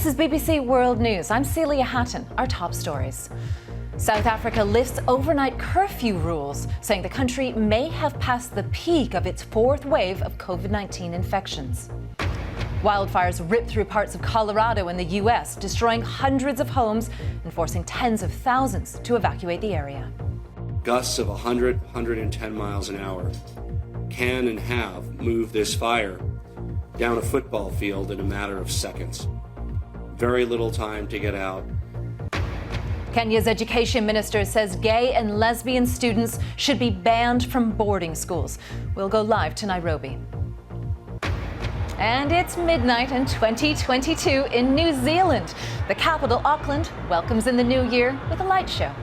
This is BBC World News. I'm Celia Hatton. Our top stories. South Africa lifts overnight curfew rules, saying the country may have passed the peak of its fourth wave of COVID-19 infections. Wildfires rip through parts of Colorado in the U.S., destroying hundreds of homes and forcing tens of thousands to evacuate the area. Gusts of 110 miles an hour can and have moved this fire down a football field in a matter of seconds. Very little time to get out. Kenya's education minister says gay and lesbian students should be banned from boarding schools. We'll go live to Nairobi. And it's midnight in 2022 in New Zealand. The capital, Auckland, welcomes in the new year with a light show.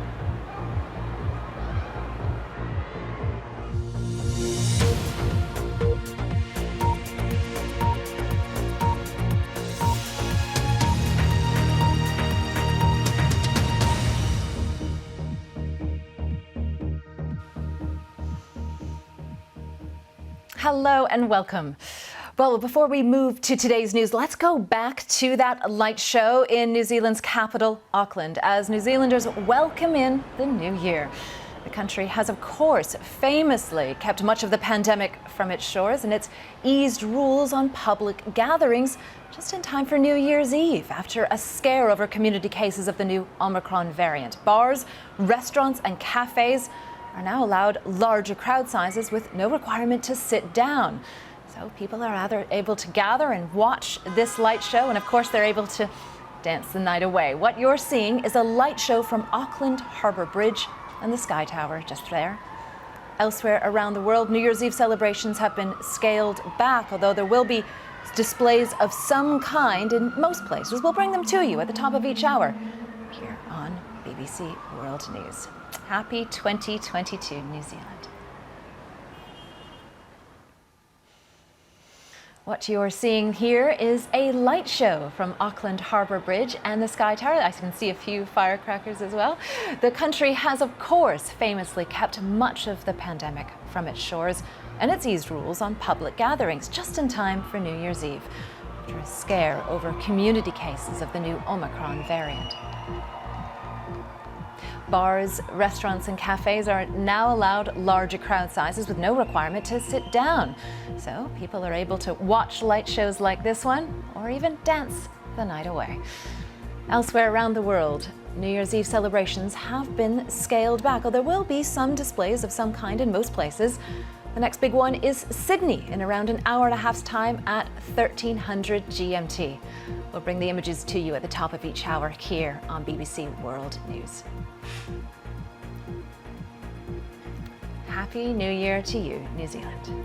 Hello and welcome. Well, before we move to today's news, let's go back to that light show in New Zealand's capital, Auckland, as New Zealanders welcome in the new year. The country has, of course, famously kept much of the pandemic from its shores, and it's eased rules on public gatherings just in time for New Year's Eve after a scare over community cases of the new Omicron variant. Bars, restaurants and cafes are now allowed larger crowd sizes with no requirement to sit down. So people are either able to gather and watch this light show, and of course they're able to dance the night away. What you're seeing is a light show from Auckland Harbour Bridge and the Sky Tower just there. Elsewhere around the world, New Year's Eve celebrations have been scaled back, although there will be displays of some kind in most places. We'll bring them to you at the top of each hour here on BBC World News. Happy 2022, New Zealand. What you're seeing here is a light show from Auckland Harbour Bridge and the Sky Tower. I can see a few firecrackers as well. The country has, of course, famously kept much of the pandemic from its shores, and it's eased rules on public gatherings just in time for New Year's Eve after a scare over community cases of the new Omicron variant. Bars, restaurants and cafes are now allowed larger crowd sizes with no requirement to sit down. So people are able to watch light shows like this one or even dance the night away. Elsewhere around the world, New Year's Eve celebrations have been scaled back, although there will be some displays of some kind in most places. The next big one is Sydney in around an hour and a half's time at 1300 GMT. We'll bring the images to you at the top of each hour here on BBC World News. Happy New Year to you, New Zealand.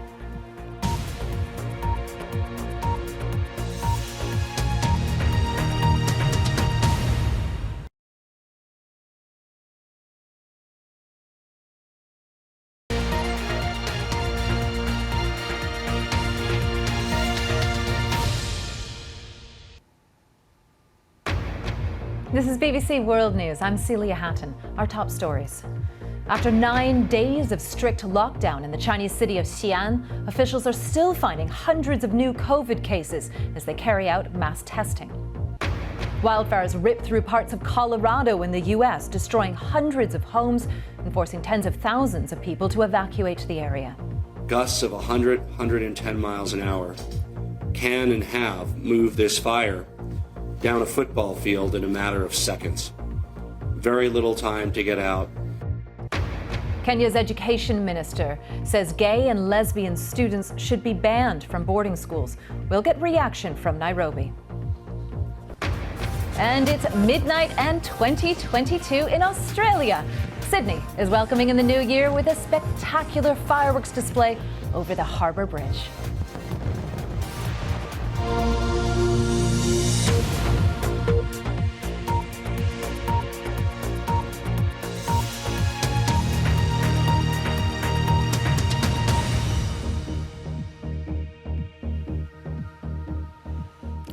This is BBC World News. I'm Celia Hatton. Our top stories. After 9 days of strict lockdown in the Chinese city of Xi'an, officials are still finding hundreds of new COVID cases as they carry out mass testing. Wildfires rip through parts of Colorado in the U.S., destroying hundreds of homes and forcing tens of thousands of people to evacuate the area. Gusts of 110 miles an hour can and have moved this fire down a football field in a matter of seconds. Very little time to get out. Kenya's education minister says gay and lesbian students should be banned from boarding schools. We'll get reaction from Nairobi. And it's midnight and 2022 in Australia. Sydney is welcoming in the new year with a spectacular fireworks display over the Harbour Bridge.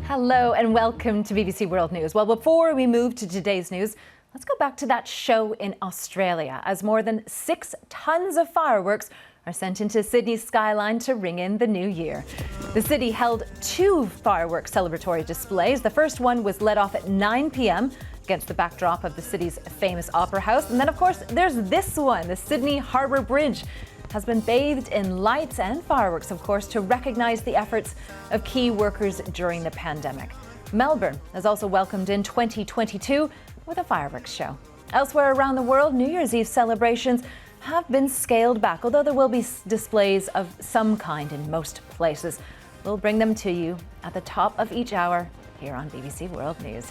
Hello and welcome to BBC World News. Well, before we move to today's news, let's go back to that show in Australia as more than 6 tons of fireworks are sent into Sydney's skyline to ring in the new year. The city held 2 fireworks celebratory displays. The first one was let off at 9 p.m. against the backdrop of the city's famous Opera House. And then, of course, there's this one. The Sydney Harbour Bridge has been bathed in lights and fireworks, of course, to recognise the efforts of key workers during the pandemic. Melbourne has also welcomed in 2022 with a fireworks show. Elsewhere around the world, New Year's Eve celebrations have been scaled back, although there will be displays of some kind in most places. We'll bring them to you at the top of each hour here on BBC World News.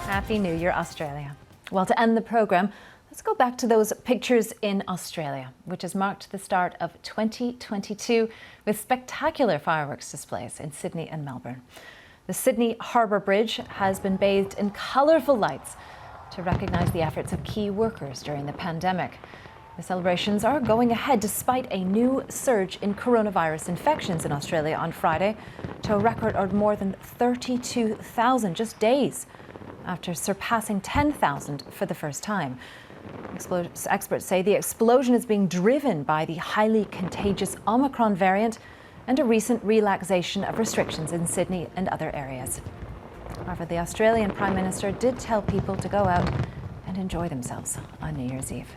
Happy New Year, Australia. Well, to end the programme, let's go back to those pictures in Australia, which has marked the start of 2022 with spectacular fireworks displays in Sydney and Melbourne. The Sydney Harbour Bridge has been bathed in colourful lights to recognise the efforts of key workers during the pandemic. The celebrations are going ahead despite a new surge in coronavirus infections in Australia on Friday to a record of more than 32,000 just days after surpassing 10,000 for the first time. Experts say the explosion is being driven by the highly contagious Omicron variant and a recent relaxation of restrictions in Sydney and other areas. However, the Australian Prime Minister did tell people to go out and enjoy themselves on New Year's Eve.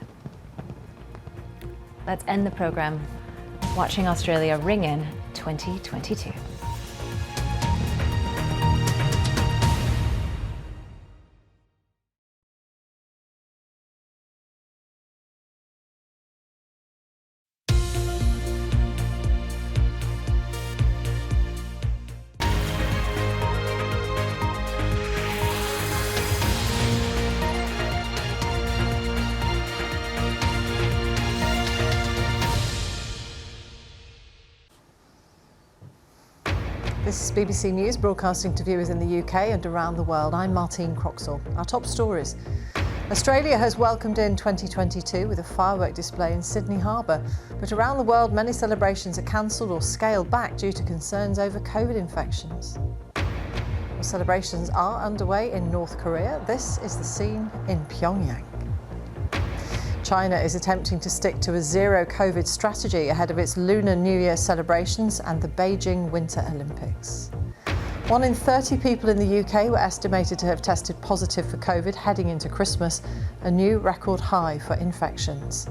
Let's end the programme watching Australia ring in 2022. This is BBC News, broadcasting to viewers in the UK and around the world. I'm Martine Croxall. Our top stories. Australia has welcomed in 2022 with a firework display in Sydney Harbour. But around the world, many celebrations are cancelled or scaled back due to concerns over COVID infections. Well, celebrations are underway in North Korea. This is the scene in Pyongyang. China is attempting to stick to a zero COVID strategy ahead of its Lunar New Year celebrations and the Beijing Winter Olympics. 1 in 30 people in the UK were estimated to have tested positive for COVID heading into Christmas, a new record high for infections.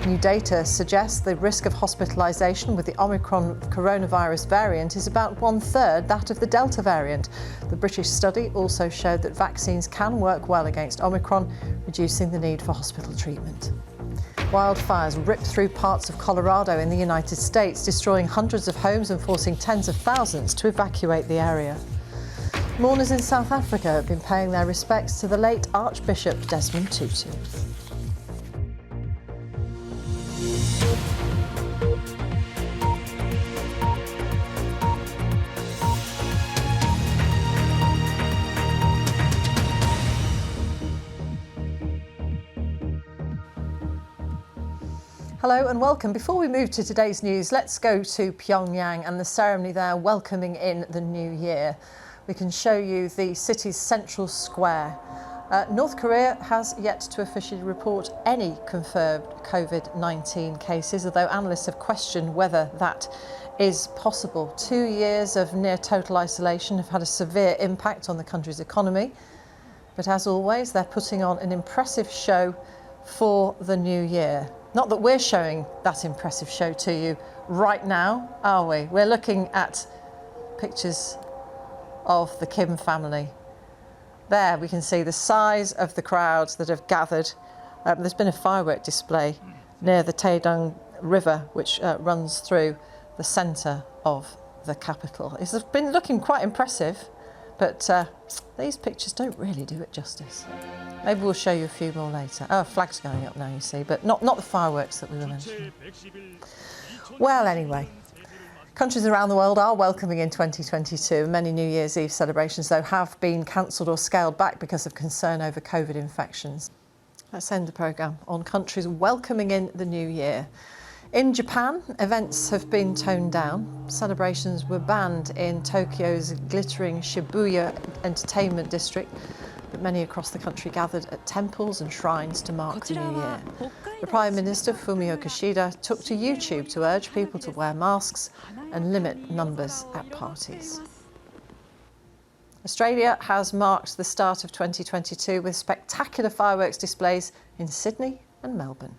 New data suggests the risk of hospitalisation with the Omicron coronavirus variant is about 1/3 that of the Delta variant. The British study also showed that vaccines can work well against Omicron, reducing the need for hospital treatment. Wildfires ripped through parts of Colorado in the United States, destroying hundreds of homes and forcing tens of thousands to evacuate the area. Mourners in South Africa have been paying their respects to the late Archbishop Desmond Tutu. Hello and welcome. Before we move to today's news, let's go to Pyongyang and the ceremony there welcoming in the new year. We can show you the city's central square. North Korea has yet to officially report any confirmed COVID-19 cases, although analysts have questioned whether that is possible. 2 years of near total isolation have had a severe impact on the country's economy. But as always, they're putting on an impressive show for the new year. Not that we're showing that impressive show to you right now, are we? We're looking at pictures of the Kim family. There we can see the size of the crowds that have gathered. There's been a firework display near the Taedong River, which runs through the centre of the capital. It's been looking quite impressive, but these pictures don't really do it justice. Maybe we'll show you a few more later. Oh, a flag's going up now, you see, but not the fireworks that we were mentioning. Well, anyway, countries around the world are welcoming in 2022. Many New Year's Eve celebrations, though, have been cancelled or scaled back because of concern over COVID infections. Let's end the programme on countries welcoming in the new year. In Japan, events have been toned down. Celebrations were banned in Tokyo's glittering Shibuya entertainment district. but many across the country gathered at temples and shrines to mark the new year. The Prime Minister, Fumio Kishida, took to YouTube to urge people to wear masks and limit numbers at parties. Australia has marked the start of 2022 with spectacular fireworks displays in Sydney and Melbourne.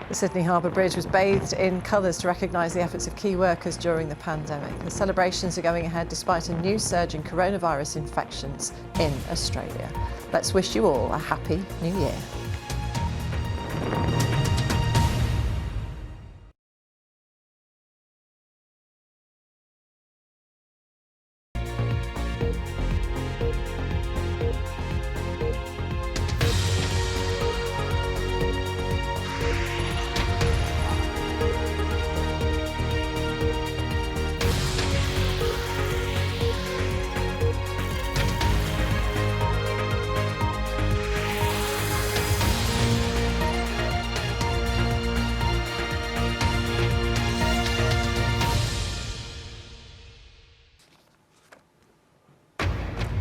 The Sydney Harbour Bridge was bathed in colours to recognise the efforts of key workers during the pandemic. The celebrations are going ahead despite a new surge in coronavirus infections in Australia. Let's wish you all a happy new year.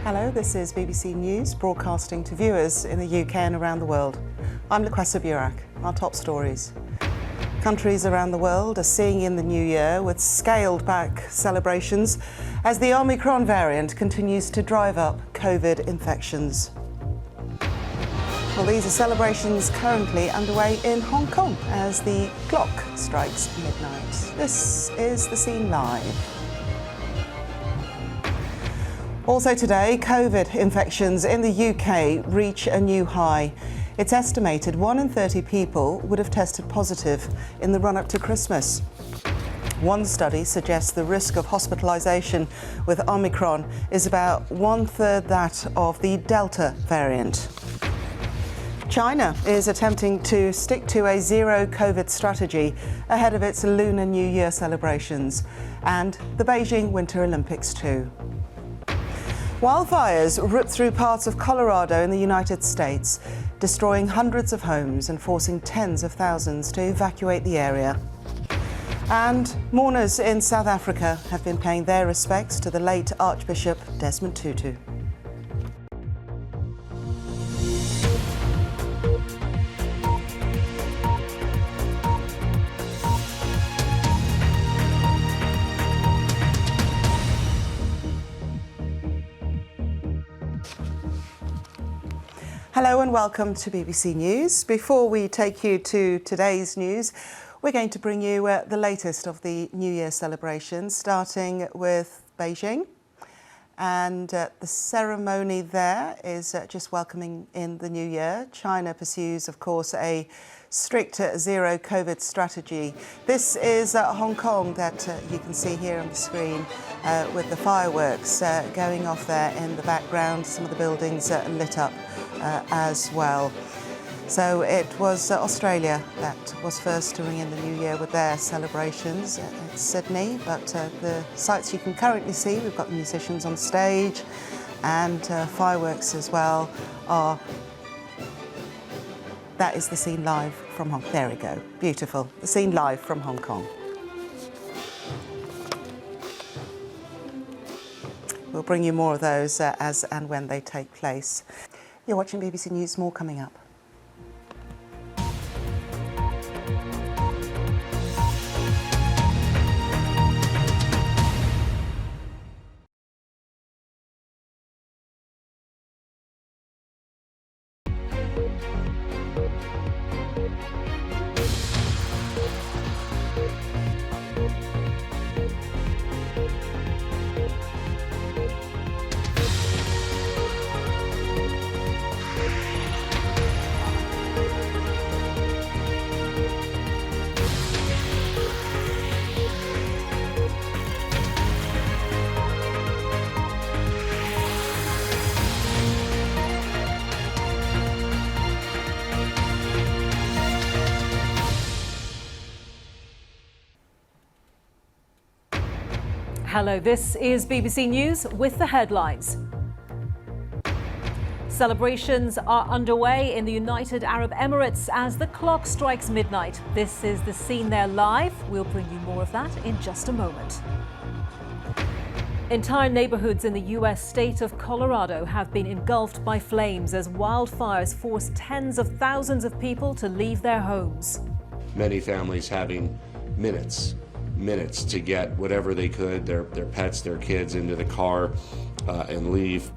Hello, this is BBC News, broadcasting to viewers in the UK and around the world. I'm Luquessa Burak. Our top stories. Countries around the world are seeing in the new year with scaled-back celebrations as the Omicron variant continues to drive up COVID infections. Well, these are celebrations currently underway in Hong Kong as the clock strikes midnight. This is The Scene Live. Also today, COVID infections in the UK reach a new high. It's estimated 1 in 30 people would have tested positive in the run-up to Christmas. One study suggests the risk of hospitalisation with Omicron is about 1/3 that of the Delta variant. China is attempting to stick to a zero COVID strategy ahead of its Lunar New Year celebrations and the Beijing Winter Olympics too. Wildfires ripped through parts of Colorado in the United States, destroying hundreds of homes and forcing tens of thousands to evacuate the area. And mourners in South Africa have been paying their respects to the late Archbishop Desmond Tutu. Hello and welcome to BBC News. Before we take you to today's news, we're going to bring you the latest of the New Year celebrations, starting with Beijing. And the ceremony there is just welcoming in the new year. China pursues, of course, a strict zero COVID strategy. This is Hong Kong that you can see here on the screen with the fireworks going off there in the background. Some of the buildings lit up as well. So it was Australia that was first to ring in the new year with their celebrations. It's Sydney, but the sights you can currently see, we've got the musicians on stage and fireworks as well are. That is The Scene Live from Hong Kong. There we go. Beautiful. The Scene Live from Hong Kong. We'll bring you more of those as and when they take place. You're watching BBC News, more coming up. Hello, this is BBC News with the headlines. Celebrations are underway in the United Arab Emirates as the clock strikes midnight. This is the scene there live. We'll bring you more of that in just a moment. Entire neighborhoods in the U.S. state of Colorado have been engulfed by flames as wildfires force tens of thousands of people to leave their homes. Many families having minutes to get whatever they could, their pets, their kids, into the car and leave.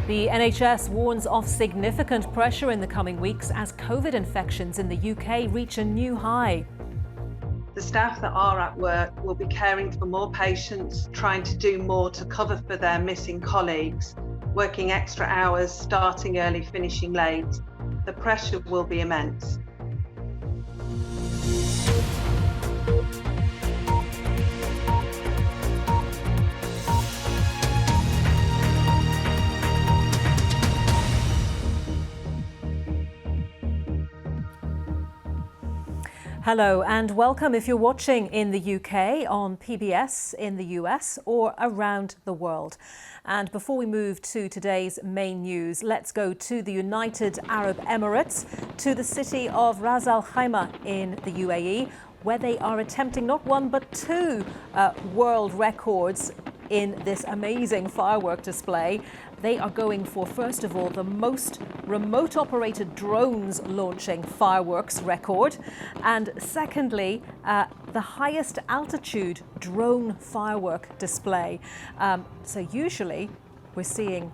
The NHS warns of significant pressure in the coming weeks as COVID infections in the UK reach a new high. The staff that are at work will be caring for more patients, trying to do more to cover for their missing colleagues, working extra hours, starting early, finishing late. The pressure will be immense. Hello and welcome if you're watching in the UK, on PBS in the US or around the world. And before we move to today's main news, let's go to the United Arab Emirates, to the city of Ras Al Khaimah in the UAE, where they are attempting not one but two world records in this amazing firework display. They are going for, first of all, the most remote-operated drones launching fireworks record, and secondly, the highest altitude drone firework display. So usually we're seeing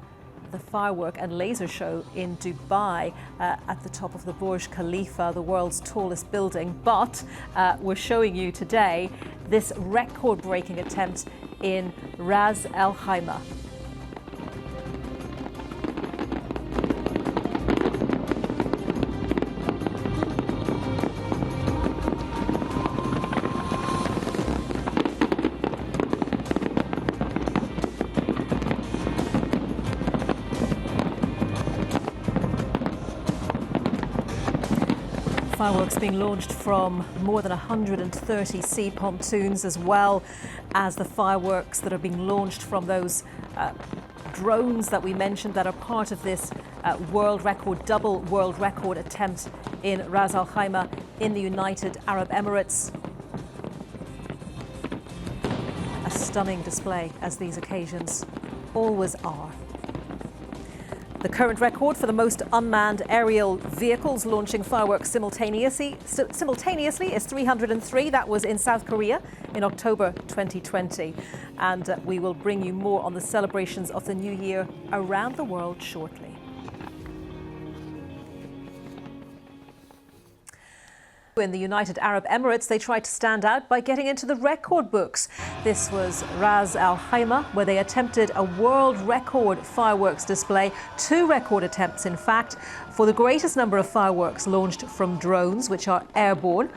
the firework and laser show in Dubai at the top of the Burj Khalifa, the world's tallest building, but we're showing you today this record-breaking attempt in Ras Al Khaimah. Fireworks being launched from more than 130 sea pontoons, as well as the fireworks that are being launched from those drones that we mentioned that are part of this double world record attempt in Ras Al Khaimah in the United Arab Emirates. A stunning display, as these occasions always are. The current record for the most unmanned aerial vehicles launching fireworks simultaneously is 303. That was in South Korea in October 2020. And we will bring you more on the celebrations of the new year around the world shortly. In the United Arab Emirates, they tried to stand out by getting into the record books. This was Ras Al Khaimah, where they attempted a world record fireworks display, two record attempts in fact, for the greatest number of fireworks launched from drones, which are airborne,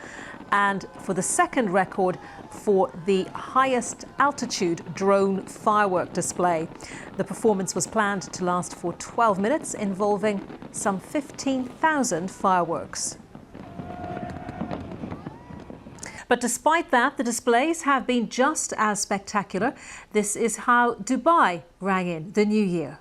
and for the second record for the highest altitude drone firework display. The performance was planned to last for 12 minutes, involving some 15,000 fireworks. But despite that, the displays have been just as spectacular. This is how Dubai rang in the new year.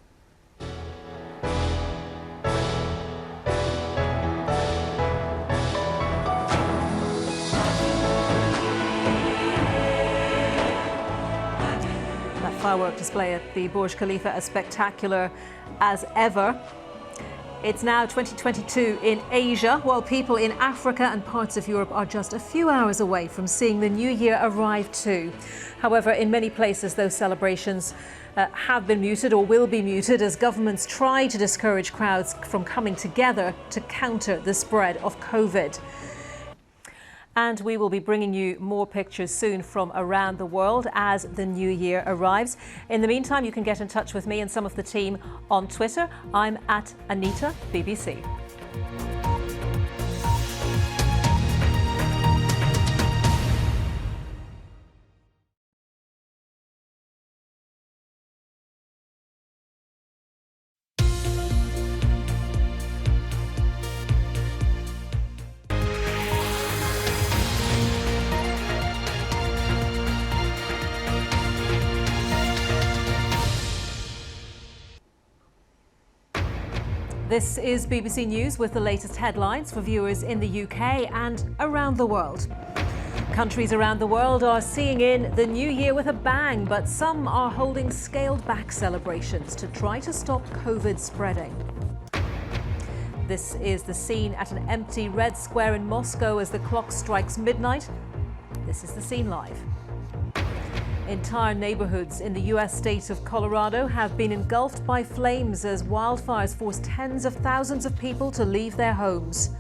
That firework display at the Burj Khalifa as spectacular as ever. It's now 2022 in Asia, while people in Africa and parts of Europe are just a few hours away from seeing the new year arrive too. However, in many places, those celebrations have been muted or will be muted as governments try to discourage crowds from coming together to counter the spread of COVID. And we will be bringing you more pictures soon from around the world as the new year arrives. In the meantime, you can get in touch with me and some of the team on Twitter. I'm at Anita BBC. This is BBC News with the latest headlines for viewers in the UK and around the world. Countries around the world are seeing in the new year with a bang, but some are holding scaled-back celebrations to try to stop COVID spreading. This is the scene at an empty Red Square in Moscow as the clock strikes midnight. This is the scene live. Entire neighborhoods in the US state of Colorado have been engulfed by flames as wildfires force tens of thousands of people to leave their homes.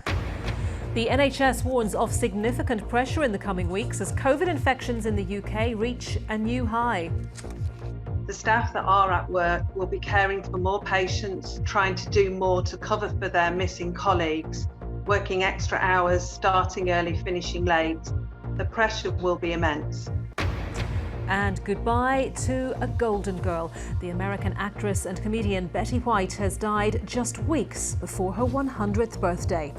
The NHS warns of significant pressure in the coming weeks as COVID infections in the UK reach a new high. The staff that are at work will be caring for more patients, trying to do more to cover for their missing colleagues, working extra hours, starting early, finishing late. The pressure will be immense. And goodbye to a golden girl. The American actress and comedian Betty White has died just weeks before her 100th birthday.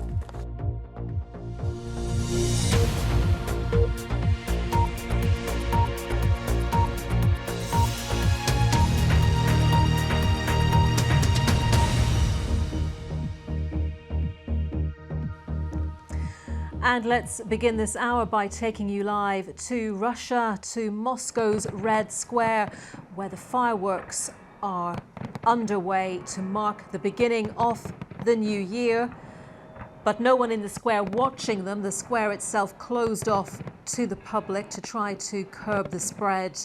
And let's begin this hour by taking you live to Russia, to Moscow's Red Square, where the fireworks are underway to mark the beginning of the new year. But no one in the square watching them. The square itself closed off to the public to try to curb the spread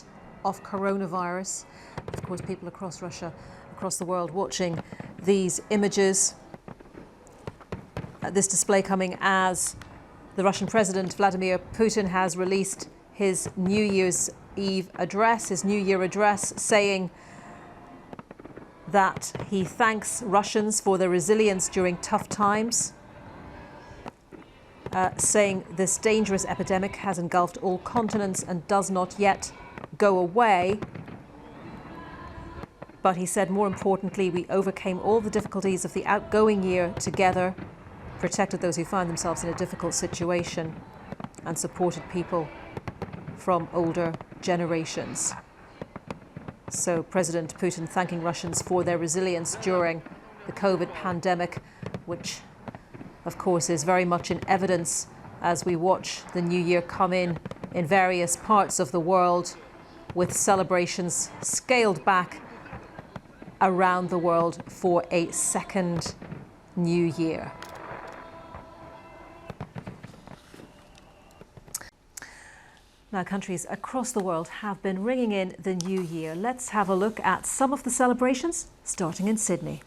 of coronavirus. Of course, people across Russia, across the world watching these images. This display coming as the Russian President Vladimir Putin has released his New Year's Eve address, his New Year address, saying that he thanks Russians for their resilience during tough times, saying this dangerous epidemic has engulfed all continents and does not yet go away. But he said, more importantly, we overcame all the difficulties of the outgoing year together, protected those who found themselves in a difficult situation, and supported people from older generations. So President Putin thanking Russians for their resilience during the COVID pandemic, which of course is very much in evidence as we watch the new year come in various parts of the world, with celebrations scaled back around the world for a second new year. Now, countries across the world have been ringing in the new year. Let's have a look at some of the celebrations, starting in Sydney.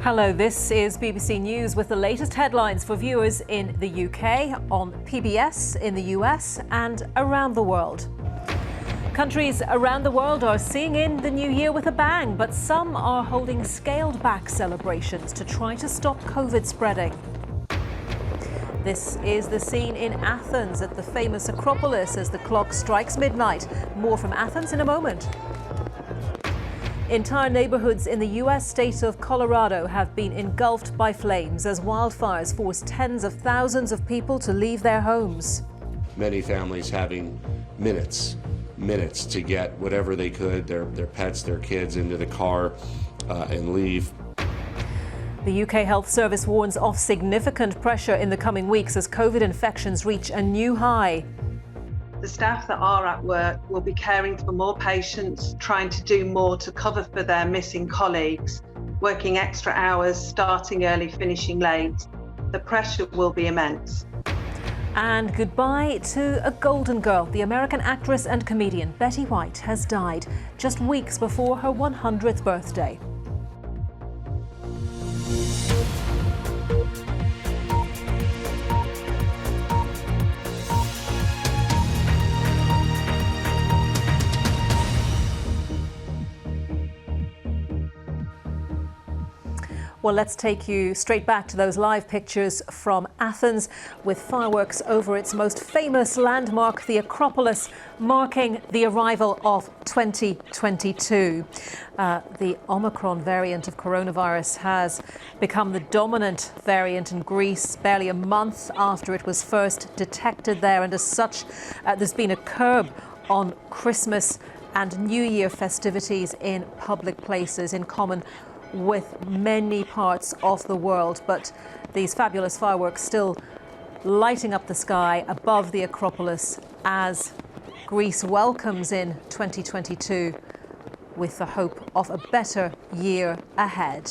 Hello, this is BBC News with the latest headlines for viewers in the UK, on PBS in the US and around the world. Countries around the world are seeing in the new year with a bang, but some are holding scaled-back celebrations to try to stop COVID spreading. This is the scene in Athens at the famous Acropolis as the clock strikes midnight. More from Athens in a moment. Entire neighborhoods in the US state of Colorado have been engulfed by flames as wildfires force tens of thousands of people to leave their homes. Many families having minutes to get whatever they could, their pets, their kids, into the car and leave. The UK Health Service warns of significant pressure in the coming weeks as COVID infections reach a new high. The staff that are at work will be caring for more patients, trying to do more to cover for their missing colleagues, working extra hours, starting early, finishing late. The pressure will be immense. And goodbye to a golden girl. The American actress and comedian Betty White has died just weeks before her 100th birthday. Well, let's take you straight back to those live pictures from Athens with fireworks over its most famous landmark, the Acropolis, marking the arrival of 2022. The Omicron variant of coronavirus has become the dominant variant in Greece barely a month after it was first detected there. And as such, there's been a curb on Christmas and New Year festivities in public places in common with many parts of the world, but these fabulous fireworks still lighting up the sky above the Acropolis as Greece welcomes in 2022 with the hope of a better year ahead.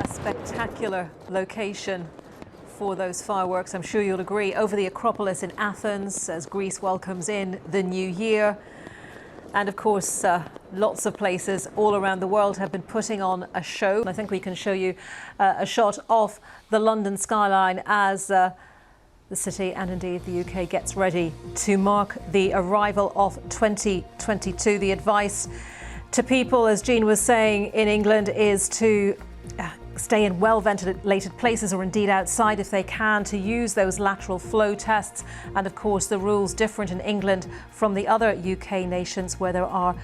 Spectacular location for those fireworks, I'm sure you'll agree, over the Acropolis in Athens as Greece welcomes in the new year. And of course, lots of places all around the world have been putting on a show. I think we can show you a shot of the London skyline as the city and indeed the UK gets ready to mark the arrival of 2022. The advice to people, as Jean was saying, in England is to stay in well-ventilated places or indeed outside if they can, to use those lateral flow tests. And of course, the rules different in England from the other UK nations where there are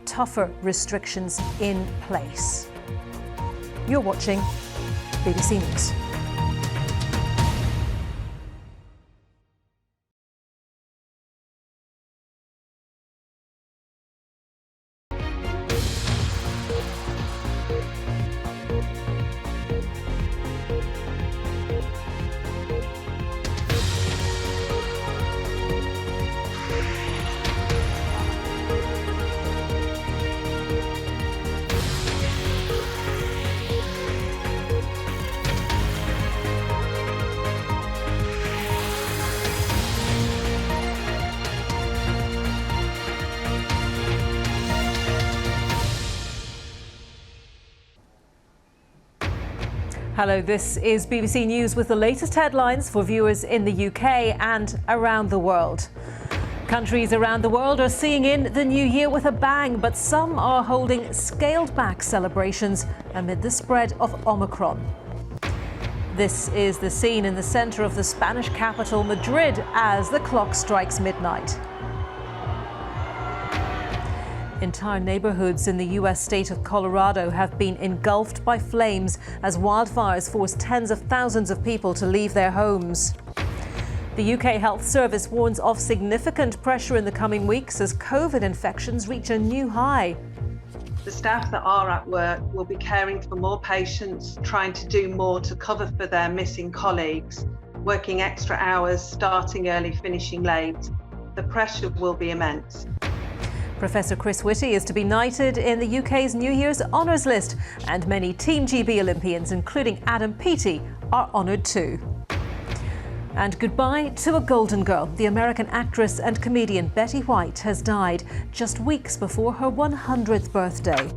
tougher restrictions in place. You're watching BBC News. Hello, this is BBC News with the latest headlines for viewers in the UK and around the world. Countries around the world are seeing in the new year with a bang, but some are holding scaled-back celebrations amid the spread of Omicron. This is the scene in the centre of the Spanish capital, Madrid, as the clock strikes midnight. Entire neighborhoods in the U.S. state of Colorado have been engulfed by flames as wildfires force tens of thousands of people to leave their homes. The UK Health Service warns of significant pressure in the coming weeks as COVID infections reach a new high. The staff that are at work will be caring for more patients, trying to do more to cover for their missing colleagues, working extra hours, starting early, finishing late. The pressure will be immense. Professor Chris Whitty is to be knighted in the UK's New Year's Honours List, and many Team GB Olympians, including Adam Peaty, are honoured too. And goodbye to a golden girl. The American actress and comedian Betty White has died just weeks before her 100th birthday.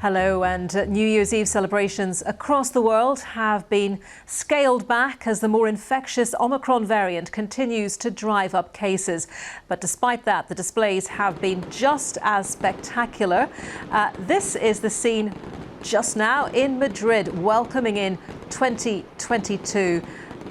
Hello, and New Year's Eve celebrations across the world have been scaled back as the more infectious Omicron variant continues to drive up cases. But despite that, the displays have been just as spectacular. This is the scene just now in Madrid, welcoming in 2022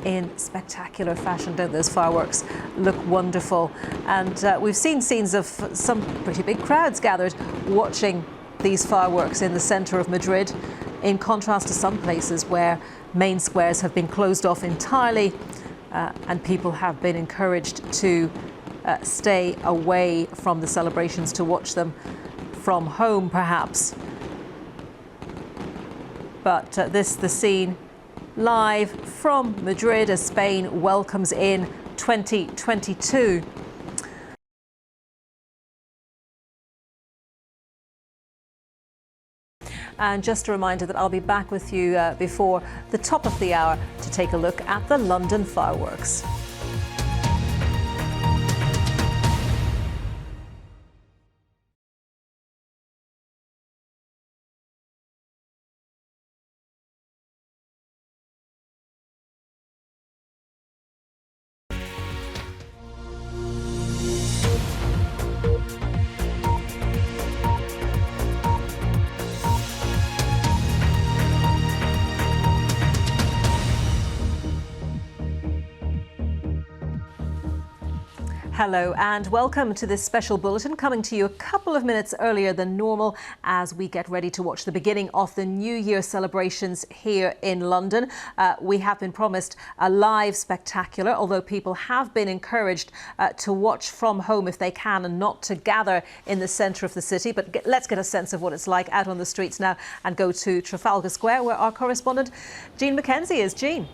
in spectacular fashion. Don't those fireworks look wonderful? And we've seen scenes of some pretty big crowds gathered watching these fireworks in the centre of Madrid, in contrast to some places where main squares have been closed off entirely and people have been encouraged to stay away from the celebrations, to watch them from home perhaps. But this is the scene live from Madrid as Spain welcomes in 2022. And just a reminder that I'll be back with you before the top of the hour to take a look at the London fireworks. Hello and welcome to this special bulletin, coming to you a couple of minutes earlier than normal as we get ready to watch the beginning of the New Year celebrations here in London. We have been promised a live spectacular, although people have been encouraged to watch from home if they can and not to gather in the centre of the city. But let's get a sense of what it's like out on the streets now and go to Trafalgar Square, where our correspondent Jean McKenzie is. Jean.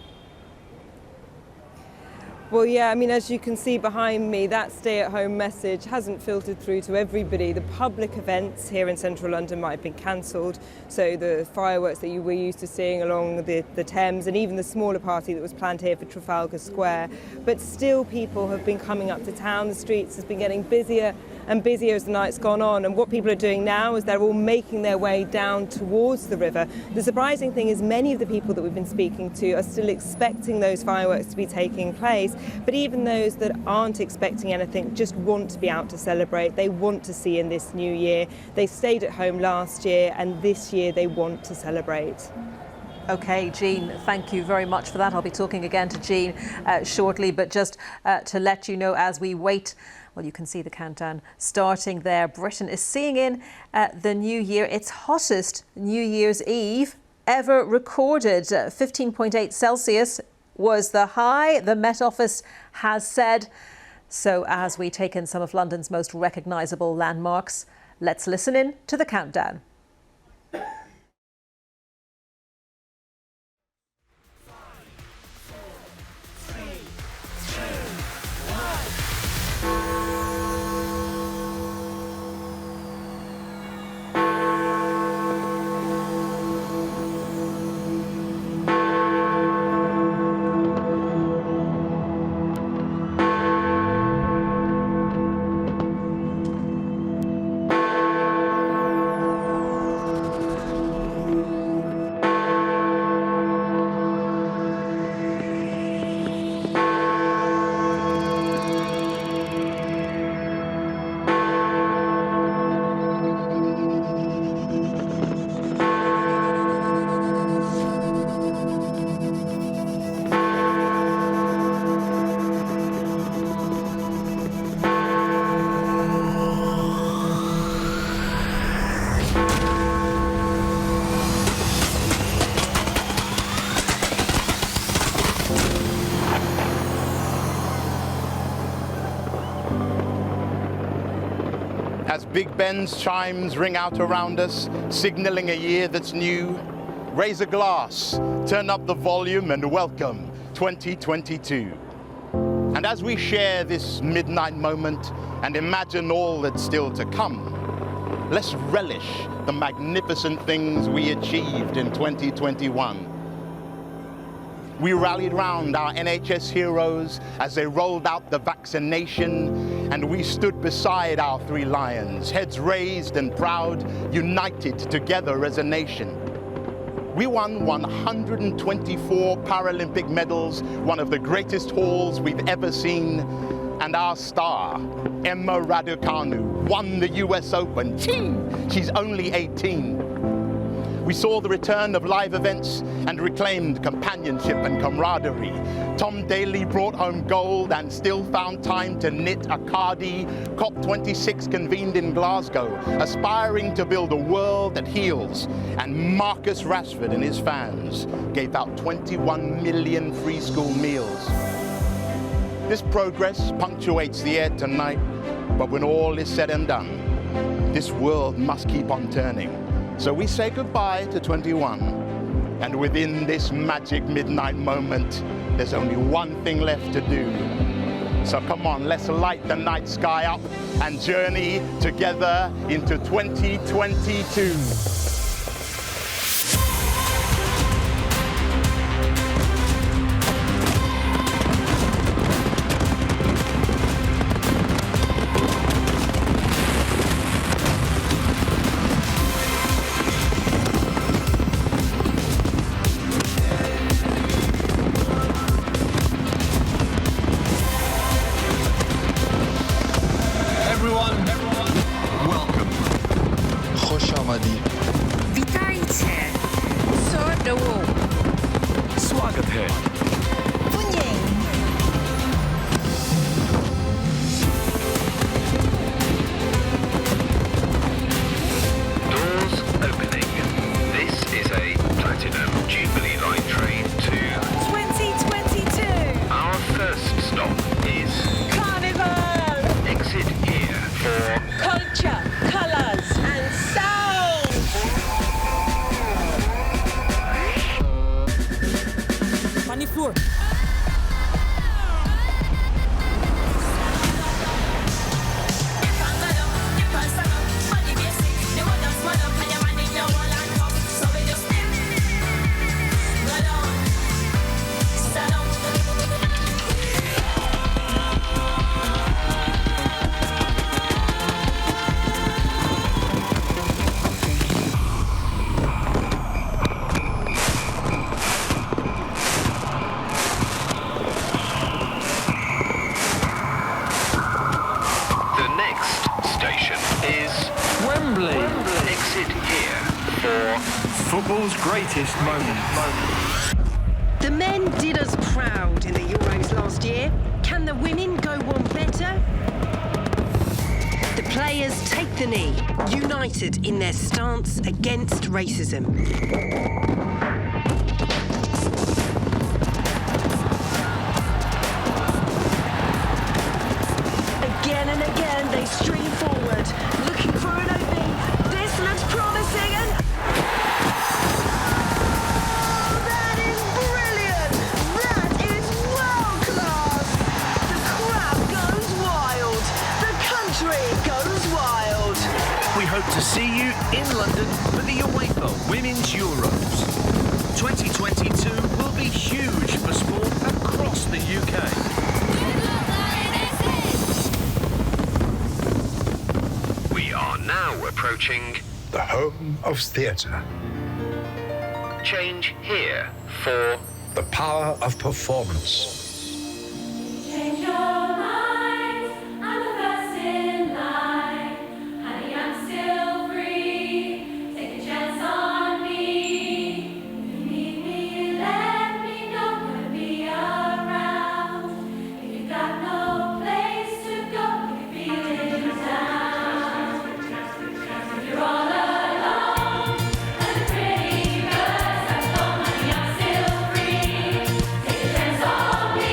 Well, yeah, I mean, as you can see behind me, that stay-at-home message hasn't filtered through to everybody. The public events here in central London might have been cancelled, so the fireworks that you were used to seeing along the Thames, and even the smaller party that was planned here for Trafalgar Square. But still, people have been coming up to town. The streets has been getting busier and busier as the night's gone on, and what people are doing now is they're all making their way down towards the river. The surprising thing is many of the people that we've been speaking to are still expecting those fireworks to be taking place, but even those that aren't expecting anything just want to be out to celebrate. They want to see in this new year. They stayed at home last year, and this year they want to celebrate. OK, Jean, thank you very much for that. I'll be talking again to Jean shortly, but just to let you know, as we wait, well, you can see the countdown starting there. Britain is seeing in the new year its hottest New Year's Eve ever recorded. 15.8 Celsius was the high, the Met Office has said. So as we take in some of London's most recognisable landmarks, let's listen in to the countdown. Big Ben's chimes ring out around us, signaling a year that's new. Raise a glass, turn up the volume, and welcome 2022. And as we share this midnight moment and imagine all that's still to come, let's relish the magnificent things we achieved in 2021. We rallied round our NHS heroes as they rolled out the vaccination, and we stood beside our three lions, heads raised and proud, united together as a nation. We won 124 Paralympic medals, one of the greatest hauls we've ever seen, and our star, Emma Raducanu, won the US Open. She's only 18. We saw the return of live events and reclaimed companionship and camaraderie. Tom Daley brought home gold and still found time to knit a Cardi. COP26 convened in Glasgow, aspiring to build a world that heals. And Marcus Rashford and his fans gave out 21 million free school meals. This progress punctuates the air tonight, but when all is said and done, this world must keep on turning. So we say goodbye to 21, and within this magic midnight moment, there's only one thing left to do. So come on, let's light the night sky up and journey together into 2022. Football's greatest moment. The men did us proud in the Euros last year. Can the women go one better? The players take the knee, united in their stance against racism. Again and again they stream forward, looking for an opening. This looks promising and... Hope to see you in London for the UEFA Women's Euros. 2022 will be huge for sport across the UK. We are now approaching the home of theatre. Change here for the power of performance. Change your mind, I'm the first in line. Honey, I'm still free. Take a chance on me. If you need me, let me know. Gonna be around. If you got no place to go, you can feel it down. If you're all alone, and the pretty birds have flown. Honey, I'm still free. Take a chance on me.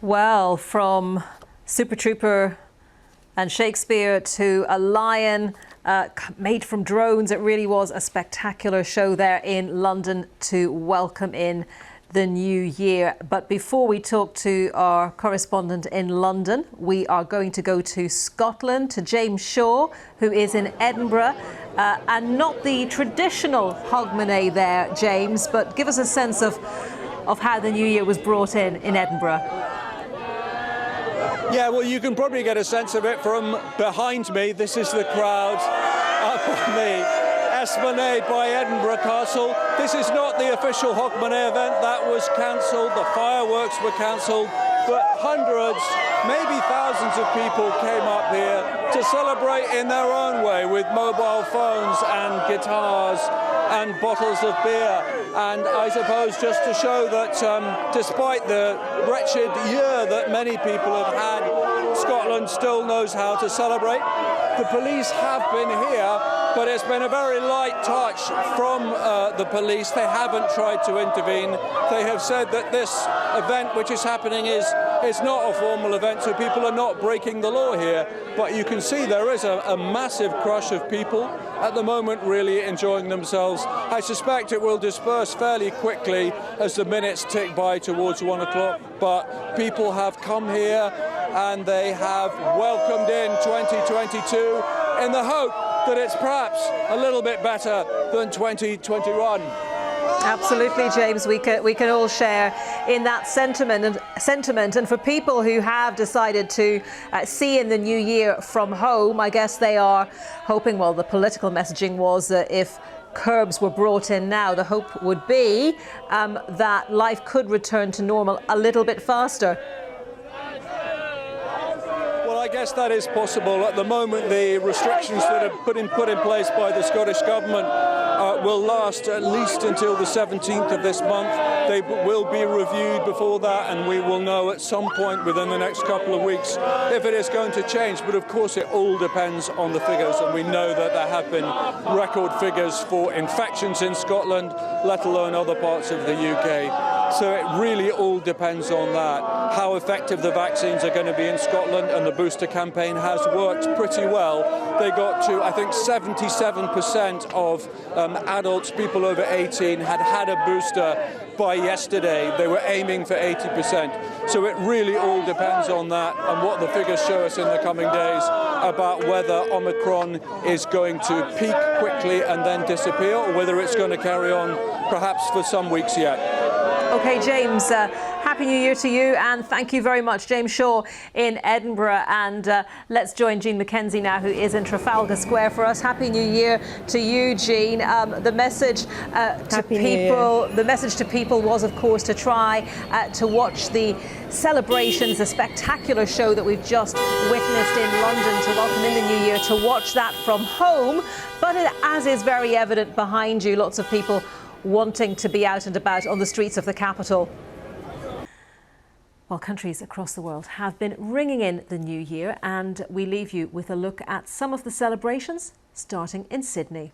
Well, from Super Trooper and Shakespeare to a lion made from drones, it really was a spectacular show there in London to welcome in the new year. But before we talk to our correspondent in London, we are going to go to Scotland, to James Shaw, who is in Edinburgh. And not the traditional Hogmanay there, James, but give us a sense of how the new year was brought in Edinburgh. Yeah, well, you can probably get a sense of it from behind me. This is the crowd up on the esplanade by Edinburgh Castle. This is not the official Hogmanay event. That was cancelled. The fireworks were cancelled. But hundreds, maybe thousands of people came up here to celebrate in their own way with mobile phones and guitars and bottles of beer. And I suppose just to show that despite the wretched year that many people have had, Scotland still knows how to celebrate. The police have been here, but it's been a very light touch from the police. They haven't tried to intervene. They have said that this event which is happening is not a formal event, so people are not breaking the law here. But you can see there is a massive crush of people at the moment really enjoying themselves. I suspect it will disperse fairly quickly as the minutes tick by towards 1 o'clock, but people have come here and they have welcomed in 2022 in the hope that it's perhaps a little bit better than 2021. Absolutely, James. We can all share in that sentiment. And for people who have decided to see in the new year from home, I guess they are hoping, well, the political messaging was that if curbs were brought in now, the hope would be that life could return to normal a little bit faster. Well, I guess that is possible. At the moment, the restrictions that are put in place by the Scottish Government will last at least until the 17th of this month. They will be reviewed before that, and we will know at some point within the next couple of weeks if it is going to change. But of course, it all depends on the figures, and we know that there have been record figures for infections in Scotland, let alone other parts of the UK. So it really all depends on that, how effective the vaccines are going to be in Scotland, and the booster campaign has worked pretty well. They got to, I think, 77% of adults, people over 18, had a booster by yesterday. They were aiming for 80%. So it really all depends on that and what the figures show us in the coming days about whether Omicron is going to peak quickly and then disappear, or whether it's going to carry on perhaps for some weeks yet. OK, James, Happy New Year to you, and thank you very much, James Shaw in Edinburgh. And let's join Jean McKenzie now, who is in Trafalgar Square for us. Happy New Year to you, Jean. The message to people was, of course, to try to watch the celebrations, the spectacular show that we've just witnessed in London to welcome in the new year, to watch that from home. But as is very evident behind you, lots of people wanting to be out and about on the streets of the capital. Well, countries across the world have been ringing in the new year, and we leave you with a look at some of the celebrations starting in Sydney.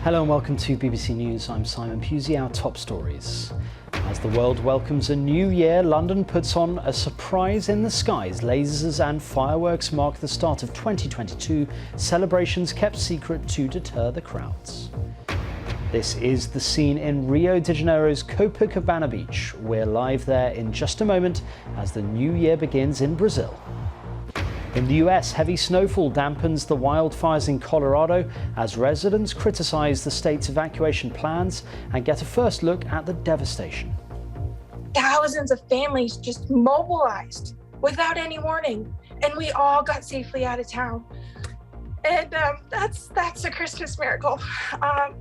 Hello and welcome to BBC News. I'm Simon Pusey. Our top stories. As the world welcomes a new year, London puts on a surprise in the skies. Lasers and fireworks mark the start of 2022, celebrations kept secret to deter the crowds. This is the scene in Rio De Janeiro's Copacabana beach. We're live there in just a moment as the new year begins in Brazil. In the US, heavy snowfall dampens the wildfires in Colorado as residents criticize the state's evacuation plans and get a first look at the devastation. Thousands of families just mobilized without any warning, and we all got safely out of town. And that's a Christmas miracle. I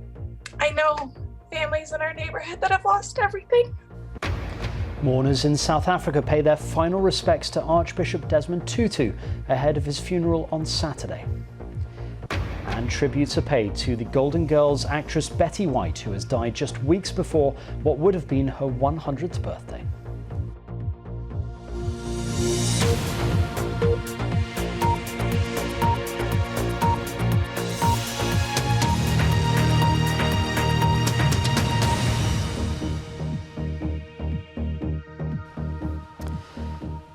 know families in our neighborhood that have lost everything. Mourners in South Africa pay their final respects to Archbishop Desmond Tutu ahead of his funeral on Saturday. And tributes are paid to the Golden Girls actress Betty White, who has died just weeks before what would have been her 100th birthday.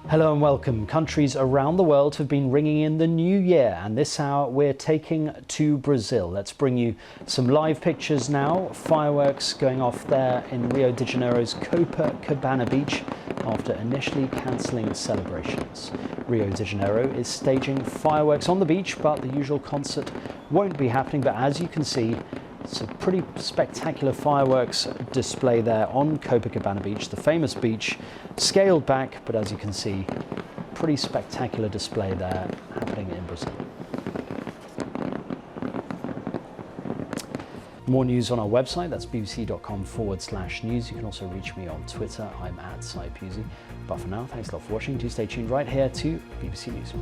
Hello and welcome. Countries around the world have been ringing in the new year, and this hour we're taking to Brazil. Let's bring you some live pictures now. Fireworks going off there in Rio de Janeiro's Copacabana beach after initially cancelling celebrations. Rio de Janeiro is staging fireworks on the beach, but the usual concert won't be happening. But as you can see, it's a pretty spectacular fireworks display there on Copacabana Beach, the famous beach, scaled back, but as you can see, pretty spectacular display there happening in Brazil. More news on our website, that's bbc.com/news. You can also reach me on Twitter, I'm @SiPusey. But for now, thanks a lot for watching. Do stay tuned right here to BBC News.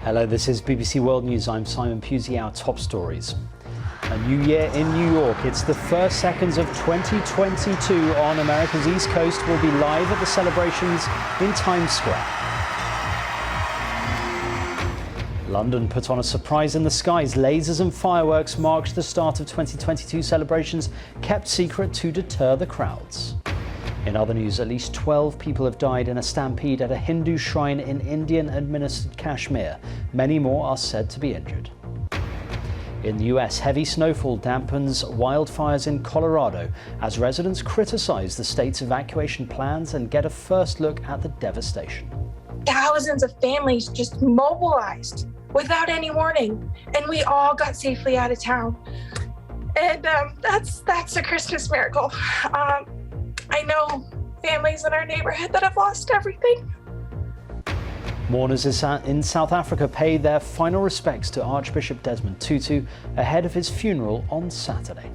Hello, this is BBC World News. I'm Simon Pusey. Our top stories. A new year in New York. It's the first seconds of 2022 on America's East Coast. We'll be live at the celebrations in Times Square. London put on a surprise in the skies. Lasers and fireworks marked the start of 2022 celebrations, kept secret to deter the crowds. In other news, at least 12 people have died in a stampede at a Hindu shrine in Indian-administered Kashmir. Many more are said to be injured. In the US, heavy snowfall dampens wildfires in Colorado as residents criticize the state's evacuation plans and get a first look at the devastation. Thousands of families just mobilized without any warning, and we all got safely out of town. And that's a Christmas miracle. I know families in our neighborhood that have lost everything. Mourners in South Africa paid their final respects to Archbishop Desmond Tutu ahead of his funeral on Saturday.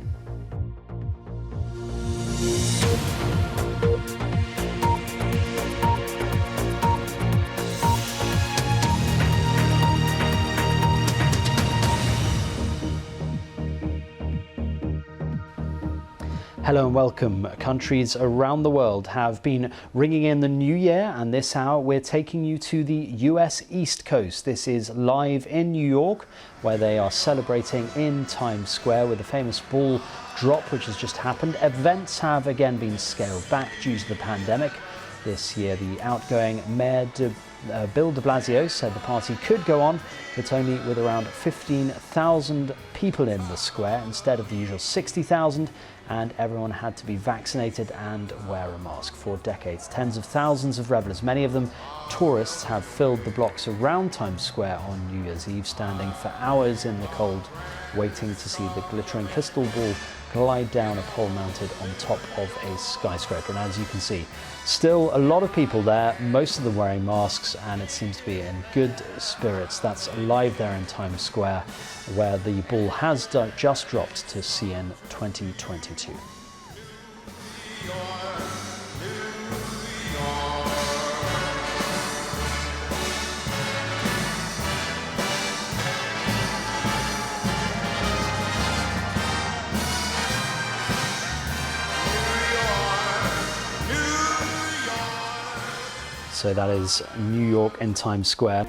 Hello and welcome. Countries around the world have been ringing in the new year, and this hour we're taking you to the US East Coast. This is live in New York, where they are celebrating in Times Square with the famous ball drop which has just happened. Events have again been scaled back due to the pandemic. This year the outgoing Mayor Bill de Blasio said the party could go on, but only with around 15,000 people in the square instead of the usual 60,000, and everyone had to be vaccinated and wear a mask. For decades, tens of thousands of revelers, many of them tourists, have filled the blocks around Times Square on New Year's Eve, standing for hours in the cold, waiting to see the glittering crystal ball glide down a pole mounted on top of a skyscraper. And as you can see, still a lot of people there, most of them wearing masks, and it seems to be in good spirits. That's live there in Times Square, where the ball has just dropped to CN 2022. So that is New York in Times Square.